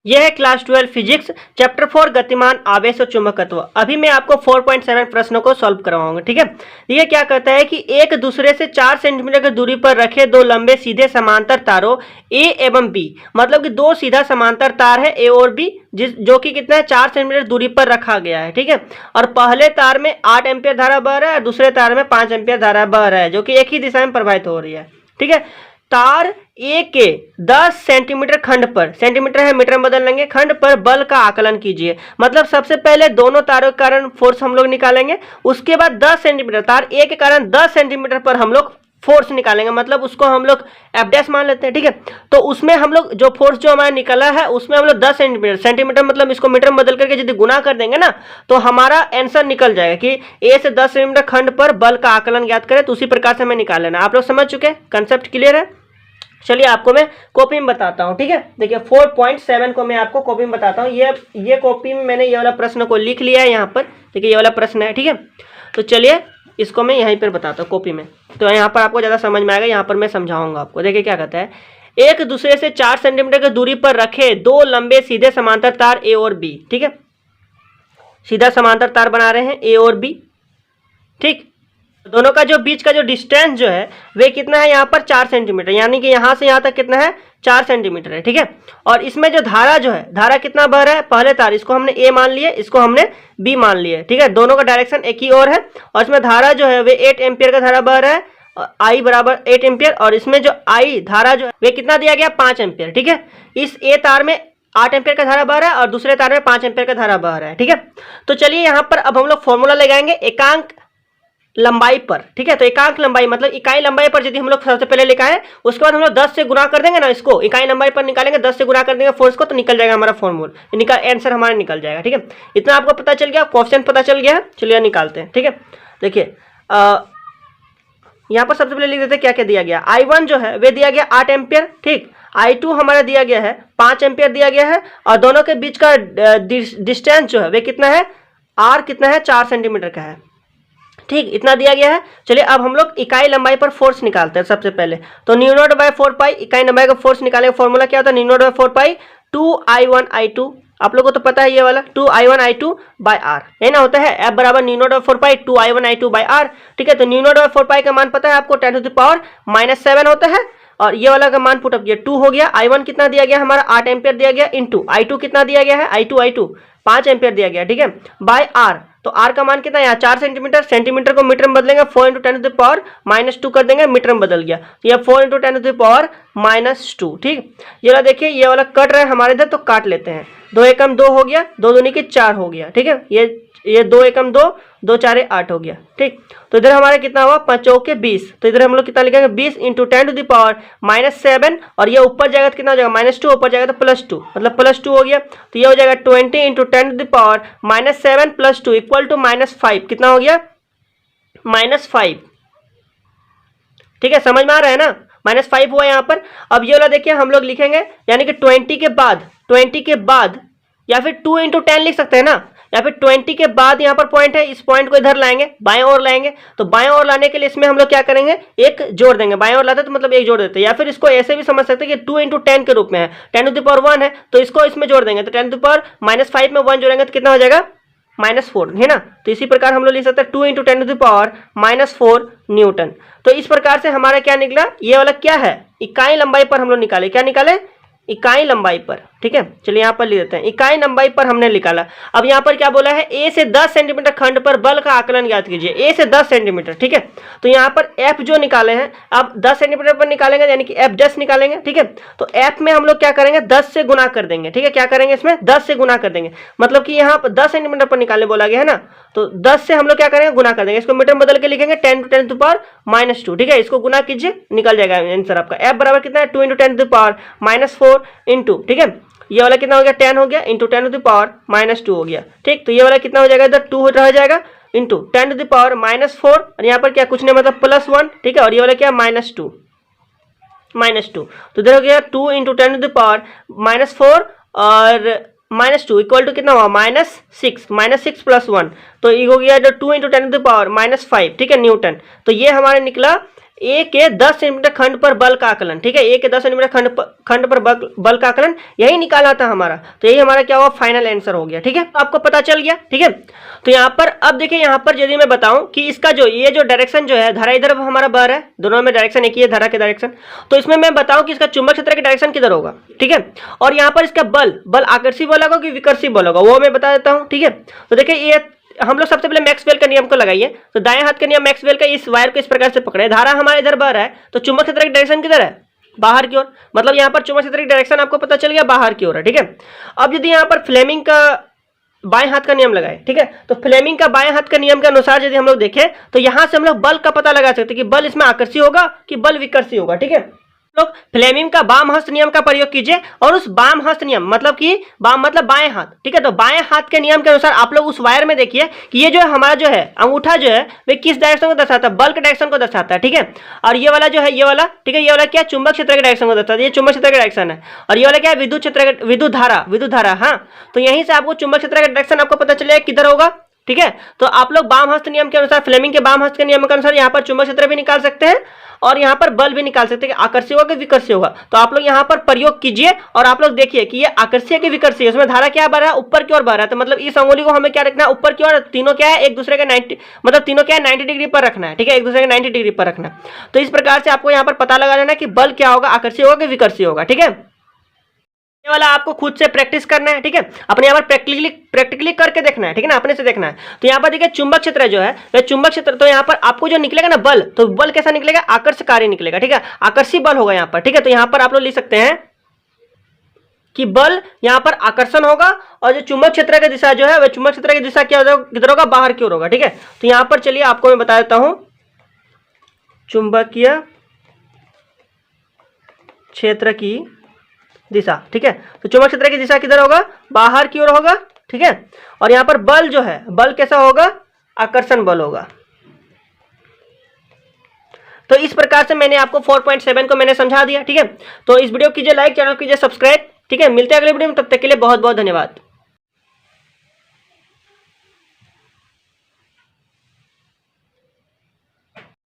यह है class 12 physics chapter 4 गतिमान आवेश और चुंबकत्व। अभी मैं आपको 4.7 प्रश्नों को सॉल्व करवाऊंगा। ठीक है, ये क्या कहता है कि एक दूसरे से 4 सेंटीमीटर की दूरी पर रखे दो लंबे सीधे समांतर तारों ए एवं बी, मतलब कि दो सीधा समांतर तार है ए और बी, जो कि कितना है 4 सेंटीमीटर दूरी पर रखा गया है। ठीक है, और पहले तार में 8 एम्पियर धारा बह रहा है और दूसरे तार में 5 एम्पियर धारा बह रहा है, जो कि एक ही दिशा में प्रवाहित हो रही है। ठीक है, तार ए के 10 सेंटीमीटर खंड पर, सेंटीमीटर है मीटर में बदल लेंगे, खंड पर बल का आकलन कीजिए। मतलब सबसे पहले दोनों तारों के कारण फोर्स हम लोग निकालेंगे, उसके बाद 10 सेंटीमीटर तार ए के कारण 10 सेंटीमीटर पर हम लोग फोर्स निकालेंगे, मतलब उसको हम लोग एफ डैश मान लेते हैं। ठीक है, तो उसमें हम लोग जो फोर्स जो हमारा निकला है उसमें हम लोग 10 सेंटीमीटर, सेंटीमीटर मतलब इसको मीटर में बदल करके यदि गुना कर देंगे ना तो हमारा आंसर निकल जाएगा कि ए से 10 सेंटीमीटर खंड पर बल का आकलन ज्ञात करें। तो उसी प्रकार से हमें निकाल लेना। आप लोग समझ चुके हैं, कंसेप्ट क्लियर है। चलिए आपको मैं कॉपी में बताता हूँ। ठीक है, देखिए 4.7 को मैं आपको कॉपी में बताता हूँ। ये कॉपी में मैंने ये वाला प्रश्न को लिख लिया है यहाँ पर। देखिए ये वाला प्रश्न है। ठीक है, तो चलिए इसको मैं यहीं पर बताता हूँ कॉपी में, तो यहाँ पर आपको ज़्यादा समझ में आएगा। यहाँ पर मैं समझाऊंगा आपको। देखिए क्या कहता है, एक दूसरे से 4 सेंटीमीटर की दूरी पर रखे दो लंबे सीधे समांतर तार ए और बी। ठीक है, सीधा समांतर तार बना रहे हैं ए और बी। ठीक, दोनों का जो बीच का जो डिस्टेंस जो है वे कितना है यहाँ पर 4 सेंटीमीटर, यानी कि यहाँ से यहाँ तक कितना है 4 सेंटीमीटर है। ठीक है, और इसमें जो धारा जो है, धारा कितना बह रहा है, पहले तार इसको हमने ए मान लिए, इसको हमने बी मान लिए। ठीक है, दोनों का डायरेक्शन एक ही ओर है और इसमें धारा जो है वे 8 एम्पियर का धारा बह रहा है, आई बराबर 8 एम्पियर, और इसमें जो आई धारा जो है वे कितना दिया गया 5 एम्पियर। ठीक है, इस ए तार में 8 एम्पियर का धारा बह रहा है और दूसरे तार में 5 एम्पियर का धारा बह रहा है। ठीक है, तो चलिए यहाँ पर अब हम लोग फॉर्मूला लगाएंगे एकांक लंबाई पर। ठीक है, तो एकांक लंबाई मतलब इकाई लंबाई पर यदि हम लोग सबसे पहले लिखा है, उसके बाद हम लोग 10 से गुणा कर देंगे ना, इसको इकाई लंबाई पर निकालेंगे, 10 से गुणा कर देंगे फोर्स को, तो निकल जाएगा हमारा फॉर्मूला, आंसर हमारा निकल जाएगा। ठीक है, इतना आपको पता चल गया, क्वेश्चन पता चल गया। चलिए निकालते हैं। ठीक है, देखिए यहाँ पर सबसे पहले लिख देते हैं क्या क्या दिया गया। I1 जो है वे दिया गया 8 एम्पियर। ठीक, I2 हमारा दिया गया है 5 एम्पियर दिया गया है, और दोनों के बीच का डिस्टेंस जो है वे कितना है, R कितना है 4 सेंटीमीटर का है। ठीक, इतना दिया गया है। चलिए अब हम लोग इकाई लंबाई पर फोर्स निकालते हैं सबसे पहले। तो न्यू नॉट बाय 4 पाई इकाई लंबाई का फोर्स निकालेंगे। फॉर्मूला क्या होता है, new naught by 4 pi 2I1 I2, आप लोगों को तो पता है ये वाला 2I1 I2 बाय आर, यही ना होता है। एफ बराबर mu naught by 4 pi 2I1 I2 by r. ठीक है, तो न्यू नॉट बाय 4 पाई का मान पता है आपको 10⁻⁻7 होता है, और ये वाला का मान पुट अप किया 2 हो गया। I1 कितना दिया गया हमारा 8 एम्पियर दिया गया, इंटू I2 कितना दिया गया है, I2 5 एम्पियर दिया गया। ठीक है, बाय आर, तो आर का मान कितना है यहाँ 4 सेंटीमीटर, सेंटीमीटर को मीटर में बदलेंगे, 4 × 10⁻⁻2 कर देंगे, मीटर में बदल गया, तो यह 4 × 10⁻⁻2। ठीक, ये वाला देखिए ये वाला कट रहा है हमारे इधर, तो काट लेते हैं। 2 एकम 2 हो गया, 2 दूनी के 4 हो गया। ठीक है, ये 2 एकम 2, 2 4 8 हो गया। ठीक, तो इधर हमारा कितना हुआ 5 चौके 20, तो इधर हम लोग कितना लिखेंगे 20 × 10⁻⁻7, और ये ऊपर जाएगा तो कितना हो जाएगा -2, ऊपर जाएगा तो +2, मतलब +2 हो गया, तो ये हो जाएगा 20 × 10⁻⁻7 +2 इक्वल टू -5, कितना हो गया -5। ठीक है, समझ में आ रहा है ना, -5 हुआ यहाँ पर। अब ये वाला देखिए हम लोग लिखेंगे, यानी कि 20 के बाद या फिर 2 × 10 लिख सकते हैं ना, या फिर 20 के बाद यहाँ पर पॉइंट है, इस पॉइंट को इधर लाएंगे, बाएं ओर लाएंगे। तो बाएं ओर लाने के लिए इसमें हम लोग क्या करेंगे, एक जोड़ देंगे, बाएं ओर लाते तो मतलब एक जोड़ देते हैं, या फिर इसको ऐसे भी समझ सकते हैं कि 2 × 10 के रूप में है, 10⁻1 है, तो इसको इसमें जोड़ देंगे, तो 10⁻⁻5 में 1 जोड़ेंगे तो कितना हो जाएगा -4, है ना। तो इसी प्रकार हम लोग लिख सकते हैं 2 × 10⁻⁻4 न्यूटन। तो इस प्रकार से हमारा क्या निकला, ये वाला क्या है इकाई लंबाई पर हम लोग निकाले, क्या निकाले इकाई लंबाई पर। ठीक है, चलिए यहाँ पर लिख देते हैं, इकाई लंबाई पर हमने निकाला। अब यहाँ पर क्या बोला है, ए से 10 सेंटीमीटर खंड पर बल का आकलन ज्ञात कीजिए, ए से 10 सेंटीमीटर। ठीक है, तो यहाँ पर एफ जो निकाले हैं, अब 10 सेंटीमीटर पर निकालेंगे, यानी कि एफ 10 निकालेंगे। ठीक है, तो एफ में हम लोग क्या करेंगे 10 से गुना कर देंगे। ठीक है, क्या करेंगे इसमें 10 से गुना कर देंगे, मतलब कि यहाँ पर 10 सेंटीमीटर पर निकालने बोला गया है ना, तो 10 से हम लोग क्या करेंगे गुना कर देंगे, इसको मीटर में बदल के लिखेंगे 10 × 10⁻²। ठीक है, इसको गुना कीजिए, निकल जाएगा आंसर आपका। एफ बराबर कितना है 2 × 10⁻4 इंटू, ठीक है, ये वाला कितना हो गया 10 हो गया, इंटू 10⁻2 हो गया। ठीक, तो ये वाला कितना हो जाएगा, इधर 2 रह जाएगा, इंटू 10⁻4, और यहाँ पर क्या कुछ नहीं मतलब +1। ठीक है, और ये वाला क्या -2, तो इधर हो गया 2 × 10⁻4 और -2 इक्वल टू कितना हुआ -6 +1, तो ये हो गया जो 2 × 10⁻5। ठीक है, न्यूटन। तो ये हमारे निकला ए के 10 सेंटीमीटर खंड पर बल का आकलन, ठीक है, ए के 10 सेंटीमीटर खंड पर बल का आकलन यही निकाला था हमारा। तो यही हमारा क्या हुआ, फाइनल आंसर हो गया। ठीक है, आपको पता चल गया। ठीक है, तो यहाँ पर अब देखिए, यहाँ पर यदि मैं बताऊं कि इसका जो ये जो डायरेक्शन जो है, धारा इधर हमारा बह रहा है, दोनों में डायरेक्शन एक ही है, धारा के डायरेक्शन, तो इसमें मैं बताऊं कि इसका चुंबक क्षेत्र का डायरेक्शन किधर होगा। ठीक है, और यहाँ पर इसका बल आकर्षी बल होगा कि विकर्षी बल होगा, वो मैं बता देता हूँ। ठीक है, तो देखिए ये हम लोग सबसे पहले मैक्सवेल का नियम को लगाइए। तो दाएं हाथ का नियम मैक्सवेल का, इस वायर को इस प्रकार से पकड़े, धारा हमारे इधर बह रहा है, तो चुंबक क्षेत्र की डायरेक्शन किधर है, बाहर की ओर, मतलब यहाँ पर चुंबक क्षेत्र की डायरेक्शन आपको पता चल गया बाहर की ओर है। ठीक है, अब यदि यहाँ पर फ्लेमिंग का बाएं हाथ का नियम लगाए, ठीक है, तो फ्लेमिंग का बाएं हाथ के नियम के अनुसार यदि हम लोग देखें तो यहां से हम लोग बल का पता लगा सकते हैं कि बल इसमें आकर्षी होगा कि बल विकर्षी होगा। ठीक है, लोग फ्लेमिंग का बाम हस्त नियम का प्रयोग कीजिए, और उस बाम हस्त नियम मतलब कि बाम मतलब बाएं हाथ, ठीक है, तो बाएं हाथ के नियम के अनुसार आप लोग उस वायर में देखिए कि ये जो है हमारा जो है अंगूठा जो है वे किस डायरेक्शन को दर्शाता है, बल के डायरेक्शन को दर्शाता है। ठीक है, और ये वाला जो है, ये वाला, ठीक है, ये वाला क्या, चुंबक क्षेत्र के डायरेक्शन को दर्शाता है, ये चुंबक क्षेत्र का डायरेक्शन है, और ये वाला क्या है, विद्युत क्षेत्र, विद्युत धारा। हाँ, तो यहीं से आपको चुंबक क्षेत्र का डायरेक्शन आपको पता चलेगा किधर होगा। ठीक है, तो आप लोग बाम हस्त नियम के अनुसार, फ्लेमिंग के बाम हस्त के नियम के अनुसार यहाँ पर चुंबक क्षेत्र भी निकाल सकते हैं और यहाँ पर बल भी निकाल सकते हैं कि आकर्षी होगा कि विकर्षी होगा। तो आप लोग यहाँ पर प्रयोग कीजिए और आप लोग देखिए कि ये आकर्षी कि विकर्षी है, उसमें धारा क्या बह रहा है, ऊपर की ओर बह रहा है। तो मतलब इस अंगुली को हमें क्या रखना है, ऊपर की ओर, तीनों क्या है, एक दूसरे के 90, मतलब तीनों क्या है, 90 डिग्री पर रखना है। ठीक है, एक दूसरे के 90 डिग्री पर रखना है। तो इस प्रकार से आपको यहाँ पर पता लगा लेना कि बल क्या होगा, आकर्षी होगा कि विकर्षी होगा। ठीक है, ये वाला आपको खुद से प्रैक्टिस करना है। ठीक है, अपने यहाँ पर प्रैक्टिकली करके देखना है। ठीक है ना, अपने से देखना है। तो यहाँ पर देखिए चुंबक क्षेत्र जो है, वह चुंबक क्षेत्र, तो यहाँ पर आपको जो निकलेगा ना बल, तो बल कैसा निकलेगा, आकर्षकारी निकलेगा। ठीक है, आकर्षी बल होगा यहाँ पर। ठीक है, तो यहाँ पर आप लोग लिख सकते हैं कि बल यहाँ पर आकर्षण होगा, और जो चुंबक क्षेत्र की दिशा जो है, वह चुंबक क्षेत्र की दिशा क्या होगा, किधर होगा, बाहर की ओर होगा। ठीक है, तो यहाँ पर चलिए आपको मैं बता देता हूं, चुंबकीय क्षेत्र की दिशा। ठीक है, तो चुंबक क्षेत्र की दिशा किधर होगा, बाहर की ओर होगा। ठीक है, और यहां पर बल जो है, बल कैसा होगा, आकर्षण बल होगा। तो इस प्रकार से मैंने आपको 4.7 को मैंने समझा दिया। ठीक है, तो इस वीडियो कीजिए लाइक, चैनल कीजिए सब्सक्राइब। ठीक है, मिलते हैं अगले वीडियो में, तब तक के लिए बहुत बहुत धन्यवाद।